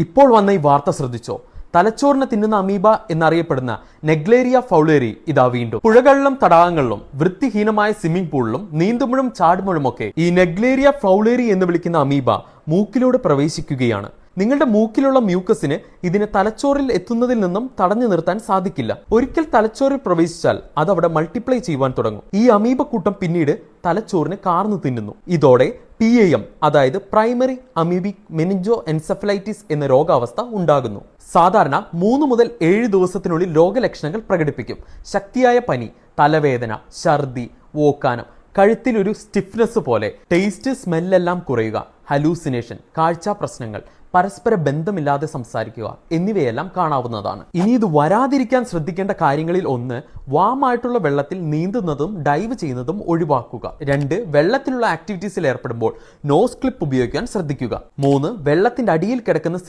ഇപ്പോൾ വന്ന ഈ വാർത്ത ശ്രദ്ധിച്ചോ? തലച്ചോറിനെ തിന്നുന്ന അമീബ എന്നറിയപ്പെടുന്ന നെഗ്ലേരിയ ഫൗളേറി ഇതാ വീണ്ടും. പുഴകളിലും തടാകങ്ങളിലും വൃത്തിഹീനമായ സ്വിമ്മിംഗ് പൂളിലും നീന്തുമ്പോഴും ചാടുമ്പോഴുമൊക്കെ ഈ നെഗ്ലേരിയ ഫൗളേറി എന്ന് വിളിക്കുന്ന അമീബ മൂക്കിലൂടെ പ്രവേശിക്കുകയാണ്. നിങ്ങളുടെ മൂക്കിലുള്ള മ്യൂക്കസിന് ഇതിനെ തലച്ചോറിൽ എത്തുന്നതിൽ നിന്നും തടഞ്ഞു നിർത്താൻ സാധിക്കില്ല. ഒരിക്കൽ തലച്ചോറിൽ പ്രവേശിച്ചാൽ അത് അവിടെ മൾട്ടിപ്ലൈ ചെയ്യുവാൻ തുടങ്ങും. ഈ അമീബ കൂട്ടം പിന്നീട് തലച്ചോറിനെ കാർന്നു തിന്നുന്നു. ഇതോടെ PAM അതായത് പ്രൈമറി അമീബിക് മെനിഞ്ചോ എൻസെഫലൈറ്റിസ് എന്ന രോഗാവസ്ഥ ഉണ്ടാകുന്നു. സാധാരണ 3 മുതൽ 7 ദിവസത്തിനുള്ളിൽ രോഗലക്ഷണങ്ങൾ പ്രകടിപ്പിക്കും. ശക്തിയായ പനി, തലവേദന, ഛർദി, ഓക്കാനം, കഴുത്തിലൊരു സ്റ്റിഫ്നെസ് പോലെ, ടേസ്റ്റ് സ്മെല്ലെല്ലാം കുറയുക, ഹലൂസിനേഷൻ, കാഴ്ച പ്രശ്നങ്ങൾ, പരസ്പര ബന്ധമില്ലാതെ സംസാരിക്കുക എന്നിവയെല്ലാം കാണാവുന്നതാണ്. ഇനി ഇത് വരാതിരിക്കാൻ ശ്രദ്ധിക്കേണ്ട കാര്യങ്ങളിൽ ഒന്ന്, വാമായിട്ടുള്ള വെള്ളത്തിൽ നീന്തുന്നതും ഡൈവ് ചെയ്യുന്നതും ഒഴിവാക്കുക. 2, വെള്ളത്തിലുള്ള ആക്ടിവിറ്റീസിൽ ഏർപ്പെടുമ്പോൾ നോസ് ക്ലിപ്പ് ഉപയോഗിക്കാൻ ശ്രദ്ധിക്കുക. 3, വെള്ളത്തിന്റെ അടിയിൽ കിടക്കുന്ന